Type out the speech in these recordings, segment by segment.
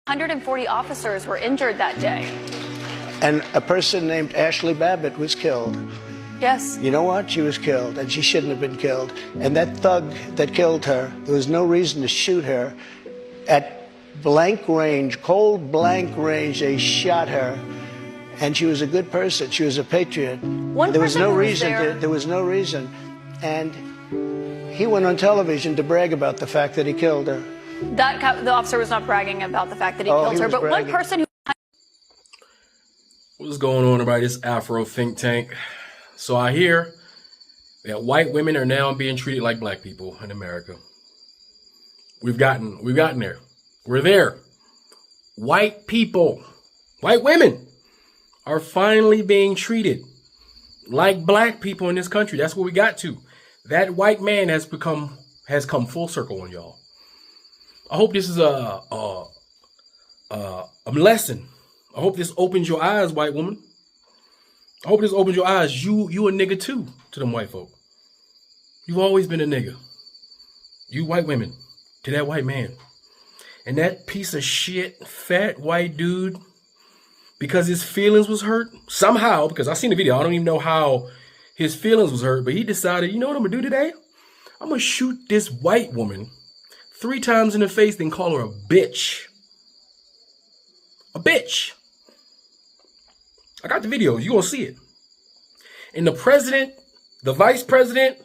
140 officers were injured that day. And a person named Ashley Babbitt was killed. Yes. You know what? She was killed, and she shouldn't have been killed. And that thug that killed her, there was no reason to shoot her. At blank range, cold blank range, they shot her. And she was a good person. She was a patriot. There was no reason. There was no reason. And he went on television to brag about the fact that he killed her. The officer was not bragging about the fact that he killed her, but bragging. one person who... What's going on, everybody? This Afro think tank. So I hear that white women are now being treated like black people in America. We've gotten there. We're there. White people, white women are finally being treated like black people in this country. That's what we got to. That white man has come full circle on y'all. I hope this is a lesson. I hope this opens your eyes, white woman. I hope this opens your eyes. You a nigga too to them white folk. You've always been a nigga. You white women to that white man. And that piece of shit, fat white dude, because his feelings was hurt somehow, because I seen the video. I don't even know how his feelings was hurt, but he decided, you know what I'm gonna do today? I'm gonna shoot this white woman 3 times in the face, then call her a bitch. A bitch. I got the videos. You're going to see it. And the president, the vice president,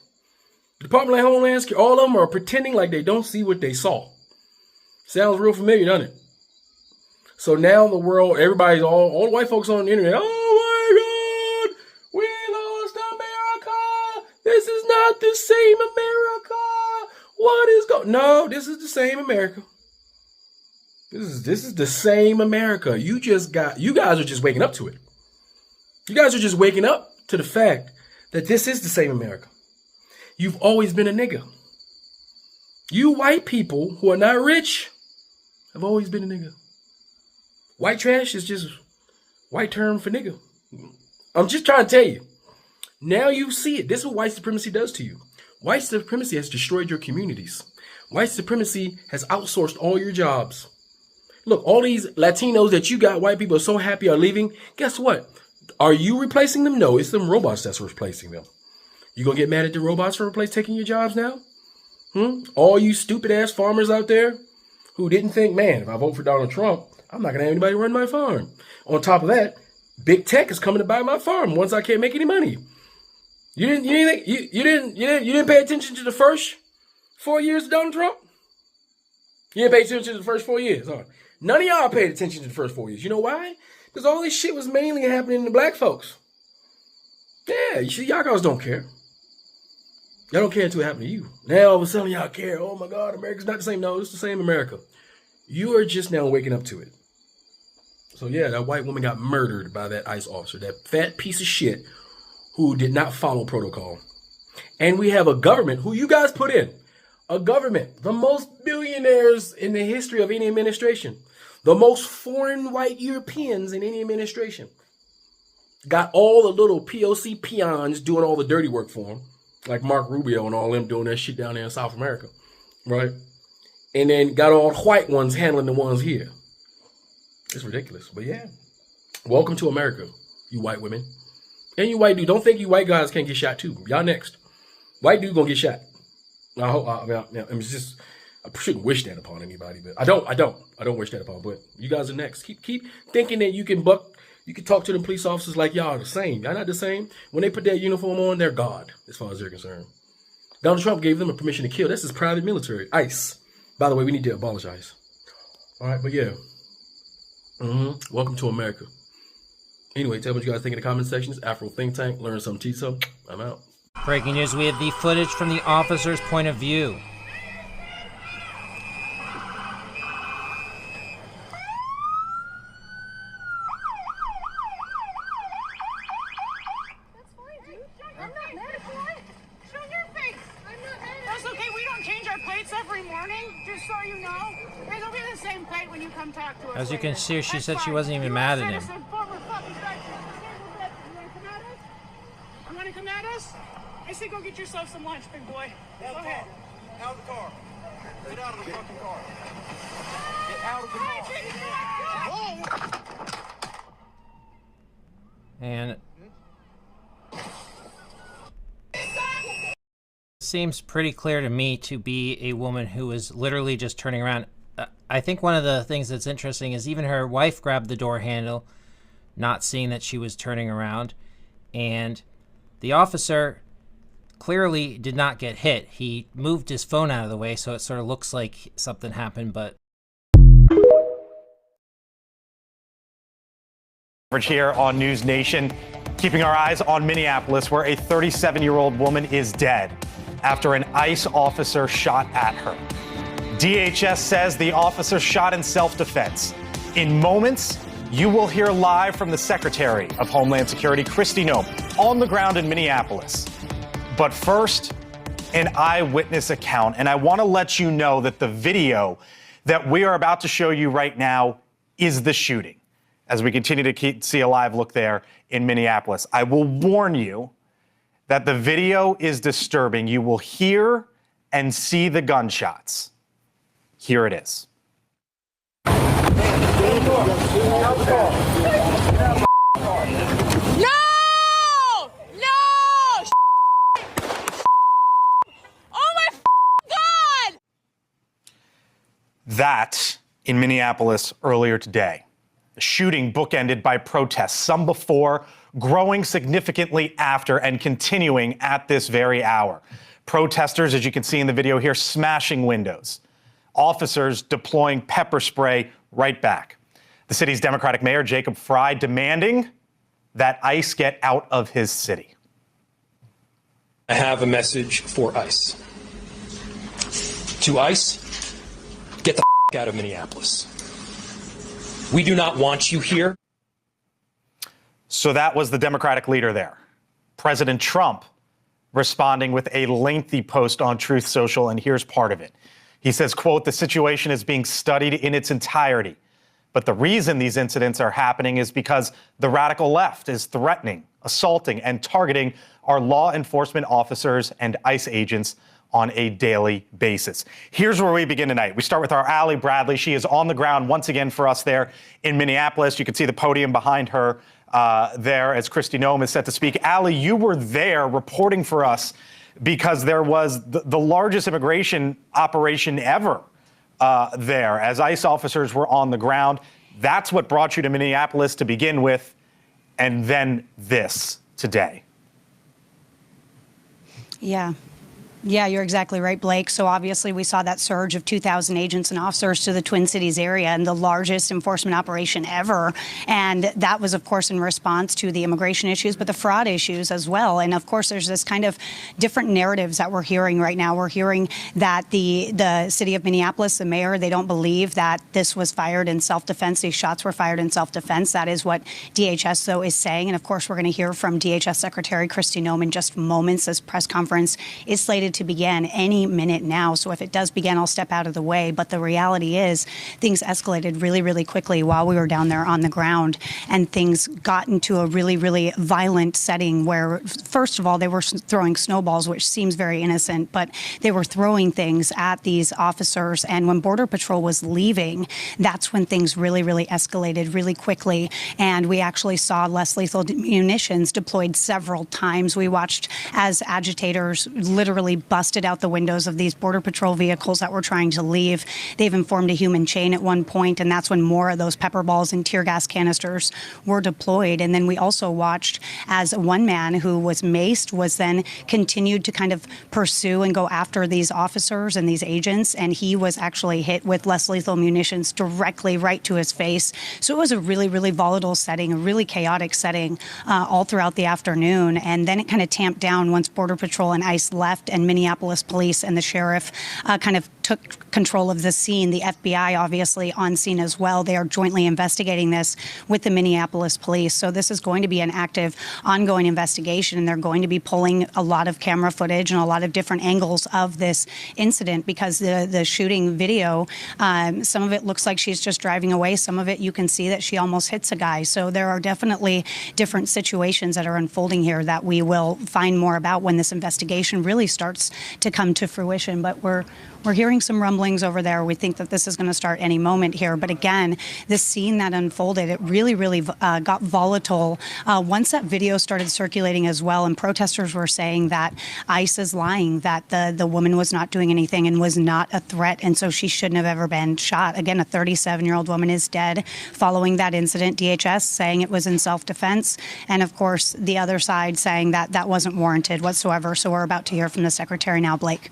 the Department of Homeland Security, all of them are pretending like they don't see what they saw. Sounds real familiar, doesn't it? So now the world, everybody's, all the white folks on the internet, oh my God, we lost America. This is not the same America. What is going? No, this is the same America. This is the same America. You guys are just waking up to it. You guys are just waking up to the fact that this is the same America. You've always been a nigga. You white people who are not rich have always been a nigga. White trash is just white term for nigga. I'm just trying to tell you. Now you see it. This is what white supremacy does to you. White supremacy has destroyed your communities. White supremacy has outsourced all your jobs. Look, all these Latinos that you got, white people are so happy are leaving. Guess what? Are you replacing them? No, it's them robots that's replacing them. You gonna get mad at the robots for taking your jobs now? All you stupid ass farmers out there who didn't think, man, if I vote for Donald Trump, I'm not gonna have anybody run my farm. On top of that, big tech is coming to buy my farm once I can't make any money. You didn't pay attention to the first 4 years of Donald Trump? You didn't pay attention to the first 4 years, huh? None of y'all paid attention to the first 4 years. You know why? Because all this shit was mainly happening to black folks. Yeah, you see, y'all guys don't care. Y'all don't care until it happened to you. Now all of a sudden y'all care. Oh my God, America's not the same. No, it's the same America. You are just now waking up to it. So yeah, that white woman got murdered by that ICE officer, that fat piece of shit who did not follow protocol. And we have a government who you guys put in. A government, the most billionaires in the history of any administration. The most foreign white Europeans in any administration. Got all the little POC peons doing all the dirty work for them. Like Mark Rubio and all them doing that shit down there in South America. Right? And then got all the white ones handling the ones here. It's ridiculous. But yeah. Welcome to America, you white women. And you white dude. Don't think you white guys can't get shot too. Y'all next. White dude gonna get shot. I hope. I shouldn't wish that upon anybody, but I don't wish that upon. But you guys are next. Keep thinking that you can talk to them police officers like y'all are the same. Y'all not the same. When they put that uniform on, they're God, as far as they're concerned. Donald Trump gave them a permission to kill. That's his private military, ICE. By the way, we need to abolish ICE. All right, but yeah. Welcome to America. Anyway, tell me what you guys think in the comment sections. Afro Think Tank, learn something, teach something. I'm out. Breaking news, we have the footage from the officer's point of view. That's fine, dude. I'm not mad at you. Show your face. I'm not mad at you. That's okay. We don't change our plates every morning, just so you know. It'll be the same plate when you come talk to us. As you can later. see, she That's said she fine. wasn't even You're mad a at him. citizen, former fucking veteran. You want to come at us? I say go get yourself some lunch, big boy. Go ahead. Out of the car. Get out of the fucking car. Get out of the car. And seems pretty clear to me to be a woman who was literally just turning around. I think one of the things that's interesting is even her wife grabbed the door handle, not seeing that she was turning around. And the officer clearly did not get hit. He moved his phone out of the way, so it sort of looks like something happened, but... Here on News Nation, keeping our eyes on Minneapolis, where a 37-year-old woman is dead after an ICE officer shot at her. DHS says the officer shot in self-defense. In moments, you will hear live from the Secretary of Homeland Security, Kristi Noem, on the ground in Minneapolis. But first, an eyewitness account. And I want to let you know that the video that we are about to show you right now is the shooting, as we continue to see a live look there in Minneapolis. I will warn you that the video is disturbing. You will hear and see the gunshots. Here it is. No! No! Oh my God! That in Minneapolis earlier today. The shooting bookended by protests, some before, growing significantly after, and continuing at this very hour. Protesters, as you can see in the video here, smashing windows. Officers deploying pepper spray right back. The city's Democratic Mayor, Jacob Frey, demanding that ICE get out of his city. I have a message for ICE. To ICE, get the out of Minneapolis. We do not want you here. So that was the Democratic leader there. President Trump responding with a lengthy post on Truth Social, and here's part of it. He says, quote, "The situation is being studied in its entirety. But the reason these incidents are happening is because the radical left is threatening, assaulting, and targeting our law enforcement officers and ICE agents on a daily basis." Here's where we begin tonight. We start with our Allie Bradley. She is on the ground once again for us there in Minneapolis. You can see the podium behind her there as Kristi Noem is set to speak. Allie, you were there reporting for us because there was the largest immigration operation ever there as ICE officers were on the ground. That's what brought you to Minneapolis to begin with, and then this today. Yeah, you're exactly right, Blake. So obviously we saw that surge of 2,000 agents and officers to the Twin Cities area, and the largest enforcement operation ever. And that was, of course, in response to the immigration issues, but the fraud issues as well. And of course, there's this kind of different narratives that we're hearing right now. We're hearing that the city of Minneapolis, the mayor, they don't believe that this was fired in self-defense. These shots were fired in self-defense. That is what DHS, though, is saying. And of course, we're going to hear from DHS Secretary Kristi Noem in just moments. This press conference is slated to begin any minute now. So if it does begin, I'll step out of the way. But the reality is things escalated really, really quickly while we were down there on the ground. And things got into a really, really violent setting where, first of all, they were throwing snowballs, which seems very innocent, but they were throwing things at these officers. And when Border Patrol was leaving, that's when things really, really escalated really quickly. And we actually saw less lethal munitions deployed several times. We watched as agitators literally busted out the windows of these Border Patrol vehicles that were trying to leave. They've informed a human chain at one point, and that's when more of those pepper balls and tear gas canisters were deployed. And then we also watched as one man who was maced was then continued to kind of pursue and go after these officers and these agents, and he was actually hit with less lethal munitions directly right to his face. So it was a really, really volatile setting, a really chaotic setting all throughout the afternoon. And then it kind of tamped down once Border Patrol and ICE left, and Minneapolis police and the sheriff kind of took control of the scene. The FBI obviously on scene as well. They are jointly investigating this with the Minneapolis police. So this is going to be an active, ongoing investigation, and they're going to be pulling a lot of camera footage and a lot of different angles of this incident, because the shooting video, some of it looks like she's just driving away. Some of it you can see that she almost hits a guy. So there are definitely different situations that are unfolding here that we will find more about when this investigation really starts to come to fruition. But we're We're hearing some rumblings over there. We think that this is going to start any moment here. But again, this scene that unfolded, it really, really got volatile once that video started circulating as well. And protesters were saying that ICE is lying, that the woman was not doing anything and was not a threat. And so she shouldn't have ever been shot. Again, a 37-year-old woman is dead following that incident. DHS saying it was in self-defense. And of course, the other side saying that that wasn't warranted whatsoever. So we're about to hear from the Secretary now, Blake.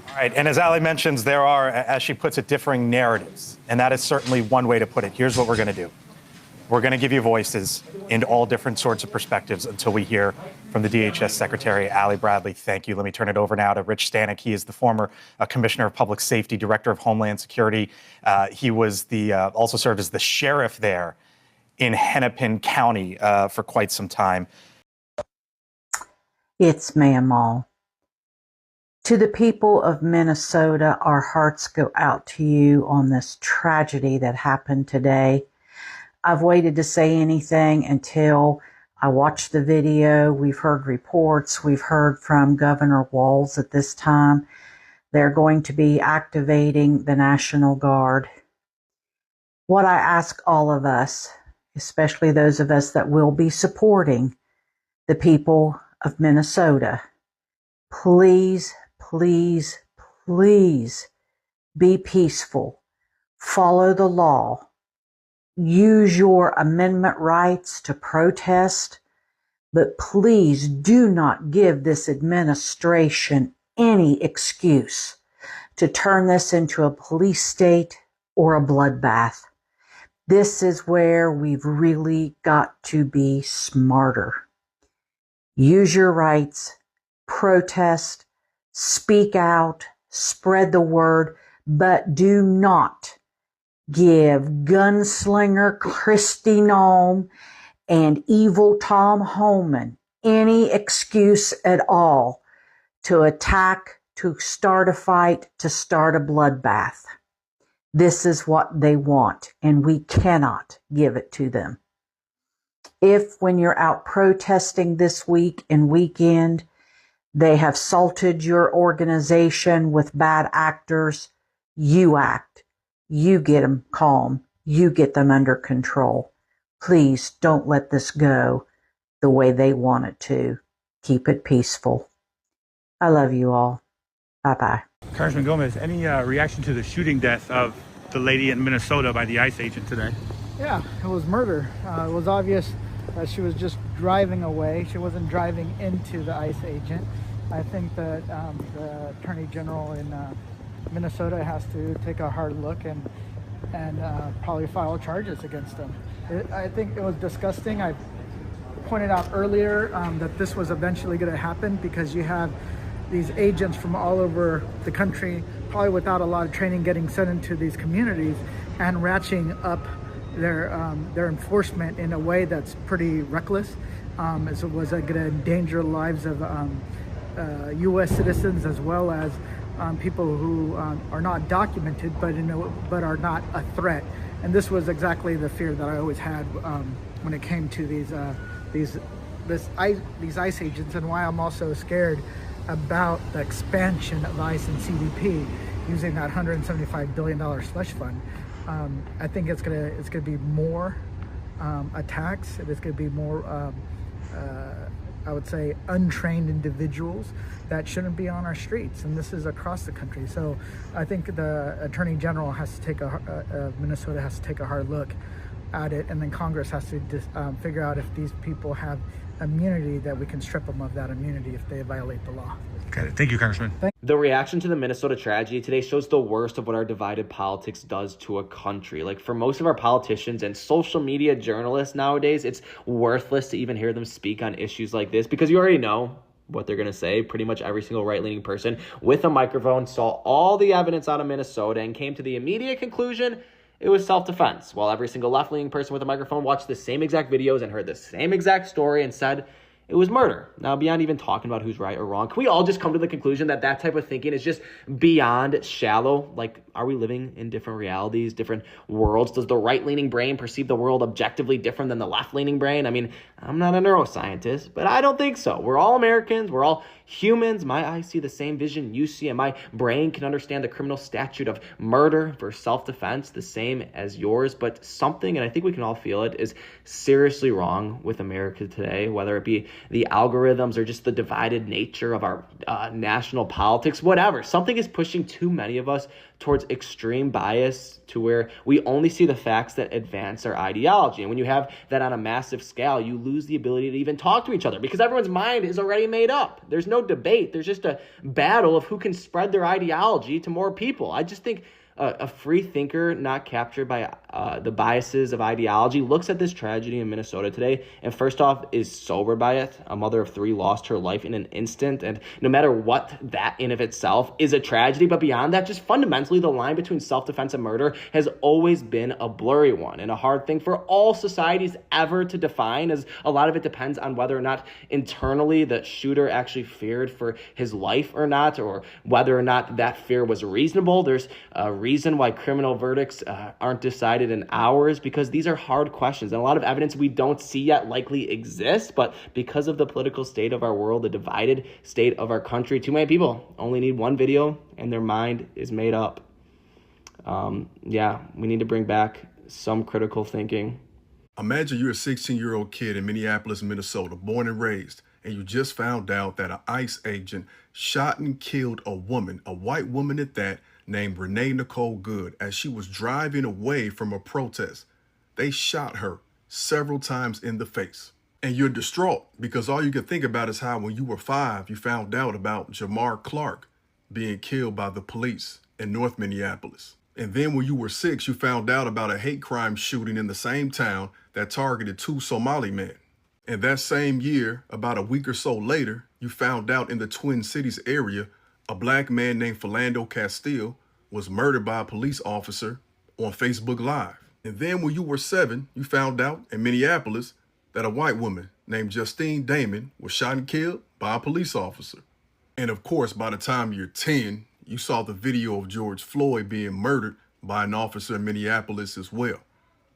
All right, and as Ali mentions, there are, as she puts it, differing narratives, and that is certainly one way to put it. Here's what we're going to do. We're going to give you voices into all different sorts of perspectives until we hear from the DHS Secretary, Ali Bradley. Thank you. Let me turn it over now to Rich Stanek. He is the former Commissioner of Public Safety, Director of Homeland Security. He was also served as the sheriff there in Hennepin County for quite some time. It's Mayamal. To the people of Minnesota, our hearts go out to you on this tragedy that happened today. I've waited to say anything until I watched the video. We've heard reports. We've heard from Governor Walz at this time. They're going to be activating the National Guard. What I ask all of us, especially those of us that will be supporting the people of Minnesota, please, please, please be peaceful. Follow the law. Use your amendment rights to protest, but please do not give this administration any excuse to turn this into a police state or a bloodbath. This is where we've really got to be smarter. Use your rights, protest, speak out, spread the word, but do not give gunslinger Kristi Noem and evil Tom Homan any excuse at all to attack, to start a fight, to start a bloodbath. This is what they want, and we cannot give it to them. If, when you're out protesting this week and weekend, they have salted your organization with bad actors, you act. You get them calm. You get them under control. Please don't let this go the way they want it to. Keep it peaceful. I love you all. Bye-bye. Congressman Gomez, any reaction to the shooting death of the lady in Minnesota by the ICE agent today? Yeah, it was murder. It was obvious that she was just driving away. She wasn't driving into the ICE agent. I think that the Attorney General in Minnesota has to take a hard look and probably file charges against them. I think it was disgusting. I pointed out earlier that this was eventually going to happen because you have these agents from all over the country, probably without a lot of training, getting sent into these communities and ratcheting up their enforcement in a way that's pretty reckless. As it was going to endanger the lives of U.S. citizens as well as people who are not documented but are not a threat. And this was exactly the fear that I always had when it came to these ICE agents, and why I'm also scared about the expansion of ICE and CBP using that $175 billion slush fund. I think it's gonna be more attacks. It's gonna be more I would say untrained individuals that shouldn't be on our streets, and this is across the country. So I think the Attorney General has to take Minnesota has to take a hard look at it, and then Congress has to figure out if these people have immunity, that we can strip them of that immunity if they violate the law. Okay, thank you, Congressman. The reaction to the Minnesota tragedy today shows the worst of what our divided politics does to a country. Like, for most of our politicians and social media journalists nowadays, it's worthless to even hear them speak on issues like this because you already know what they're going to say. Pretty much every single right-leaning person with a microphone saw all the evidence out of Minnesota and came to the immediate conclusion it was self-defense, while every single left-leaning person with a microphone watched the same exact videos and heard the same exact story and said it was murder. Now, beyond even talking about who's right or wrong, can we all just come to the conclusion that that type of thinking is just beyond shallow? Like, are we living in different realities, different worlds? Does the right-leaning brain perceive the world objectively different than the left-leaning brain? I mean, I'm not a neuroscientist, but I don't think so. We're all Americans. We're all humans. My eyes see the same vision you see, and my brain can understand the criminal statute of murder for self-defense the same as yours. But something, and I think we can all feel it, is seriously wrong with America today, whether it be the algorithms or just the divided nature of our national politics, whatever. Something is pushing too many of us towards extreme bias to where we only see the facts that advance our ideology. And when you have that on a massive scale, you lose the ability to even talk to each other because everyone's mind is already made up. There's no debate. There's just a battle of who can spread their ideology to more people. I just think a free thinker not captured by the biases of ideology looks at this tragedy in Minnesota today and first off is sobered by it. A mother of 3 lost her life in an instant, and no matter what, that in of itself is a tragedy. But beyond that, just fundamentally the line between self-defense and murder has always been a blurry one and a hard thing for all societies ever to define, as a lot of it depends on whether or not internally the shooter actually feared for his life or not, or whether or not that fear was reasonable. There's a reason why criminal verdicts aren't decided in hours, because these are hard questions and a lot of evidence we don't see yet likely exists. But because of the political state of our world, the divided state of our country, too many people only need one video and their mind is made up. We need to bring back some critical thinking. Imagine you're a 16-year-old kid in Minneapolis, Minnesota, born and raised, and you just found out that an ICE agent shot and killed a woman, a white woman at that, named Renee Nicole Good, as she was driving away from a protest. They shot her several times in the face. And you're distraught because all you can think about is how when you were 5, you found out about Jamar Clark being killed by the police in North Minneapolis. And then when you were 6, you found out about a hate crime shooting in the same town that targeted 2 Somali men. And that same year, about a week or so later, you found out in the Twin Cities area, a black man named Philando Castile was murdered by a police officer on Facebook Live. And then when you were 7, you found out in Minneapolis that a white woman named Justine Damon was shot and killed by a police officer. And of course, by the time you're 10, you saw the video of George Floyd being murdered by an officer in Minneapolis as well.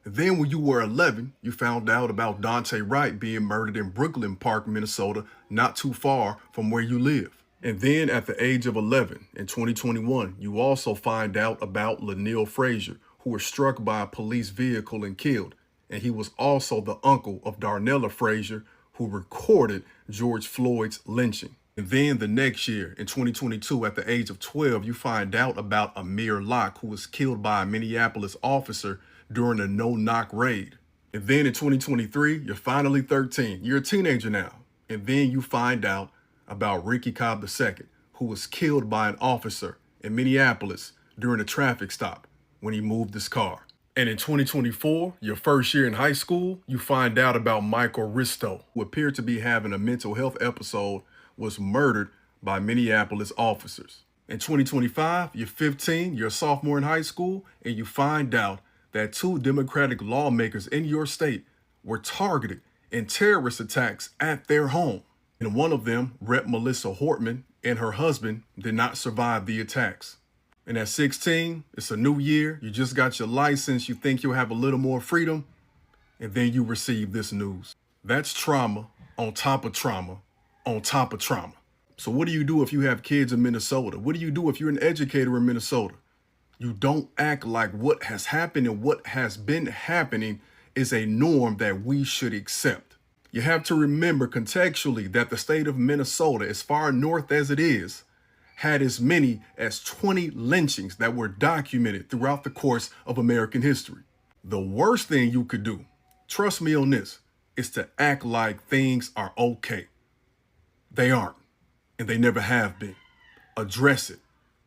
And then when you were 11, you found out about Dante Wright being murdered in Brooklyn Park, Minnesota, not too far from where you live. And then at the age of 11, in 2021, you also find out about Lanil Frazier, who was struck by a police vehicle and killed. And he was also the uncle of Darnella Frazier, who recorded George Floyd's lynching. And then the next year, in 2022, at the age of 12, you find out about Amir Locke, who was killed by a Minneapolis officer during a no-knock raid. And then in 2023, you're finally 13. You're a teenager now. And then you find out about Ricky Cobb II, who was killed by an officer in Minneapolis during a traffic stop when he moved his car. And in 2024, your first year in high school, you find out about Michael Risto, who appeared to be having a mental health episode, was murdered by Minneapolis officers. In 2025, you're 15, you're a sophomore in high school, and you find out that 2 Democratic lawmakers in your state were targeted in terrorist attacks at their home. And one of them, Rep. Melissa Hortman, and her husband did not survive the attacks. And at 16, it's a new year. You just got your license. You think you'll have a little more freedom. And then you receive this news. That's trauma on top of trauma on top of trauma. So what do you do if you have kids in Minnesota? What do you do if you're an educator in Minnesota? You don't act like what has happened and what has been happening is a norm that we should accept. You have to remember contextually that the state of Minnesota, as far north as it is, had as many as 20 lynchings that were documented throughout the course of American history. The worst thing you could do, trust me on this, is to act like things are okay. They aren't, and they never have been. Address it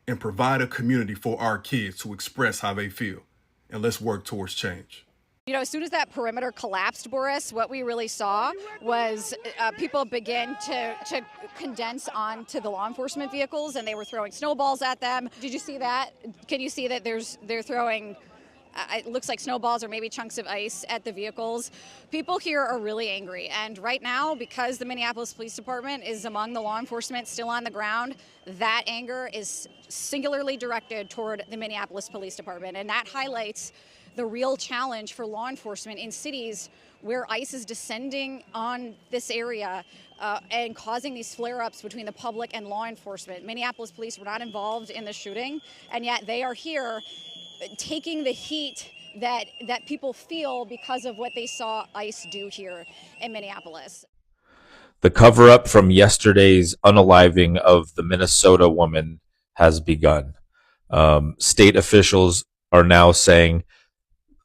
and provide a community for our kids to express how they feel. And let's work towards change. You know, as soon as that perimeter collapsed, Boris, what we really saw was people begin to condense onto the law enforcement vehicles, and they were throwing snowballs at them. Did you see that? Can you see that they're throwing, it looks like snowballs or maybe chunks of ice at the vehicles? People here are really angry. And right now, because the Minneapolis Police Department is among the law enforcement still on the ground, that anger is singularly directed toward the Minneapolis Police Department. And that highlights the real challenge for law enforcement in cities where ICE is descending on this area and causing these flare-ups between the public and law enforcement. Minneapolis police were not involved in the shooting, and yet they are here taking the heat that people feel because of what they saw ICE do here in Minneapolis. The cover-up from yesterday's unaliving of the Minnesota woman has begun. State officials are now saying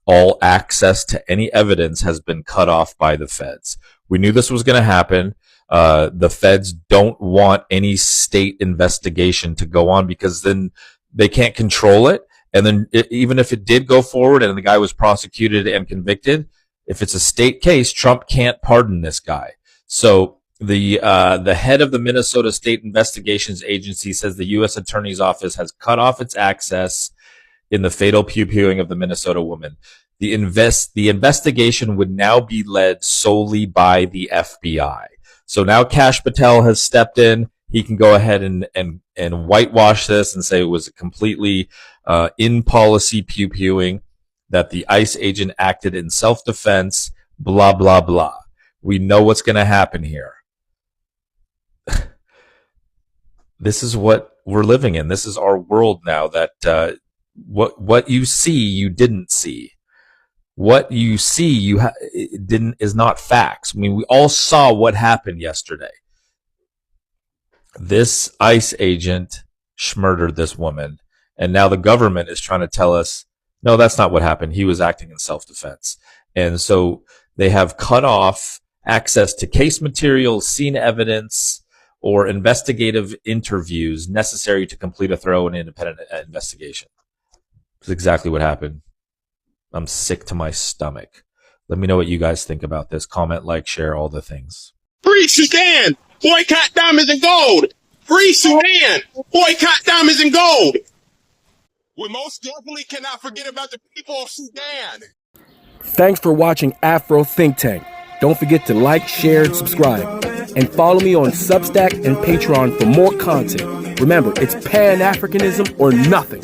all access to any evidence has been cut off by the feds. We knew this was going to happen. The feds don't want any state investigation to go on because then they can't control it. And then even if it did go forward and the guy was prosecuted and convicted, if it's a state case, Trump can't pardon this guy. So the head of the Minnesota State Investigations Agency says the U.S. Attorney's Office has cut off its access in the fatal pew-pewing of the Minnesota woman. The investigation would now be led solely by the FBI. So now Kash Patel has stepped in. He can go ahead and whitewash this and say it was a completely in policy pew-pewing, that the ICE agent acted in self-defense, blah, blah, blah. We know what's going to happen here. This is what we're living in. This is our world now, that what you see, you didn't see. What you see, is not facts. I mean, we all saw what happened yesterday. This ICE agent murdered this woman, and now the government is trying to tell us, no, that's not what happened. He was acting in self-defense. And so they have cut off access to case materials, scene evidence, or investigative interviews necessary to complete a thorough and independent investigation. That's exactly what happened. I'm sick to my stomach. Let me know what you guys think about this. Comment, like, share, all the things. Free Sudan! Boycott diamonds and gold! Free Sudan! Boycott diamonds and gold! We most definitely cannot forget about the people of Sudan. Thanks for watching Afro Think Tank. Don't forget to like, share, and subscribe. And follow me on Substack and Patreon for more content. Remember, it's Pan-Africanism or nothing.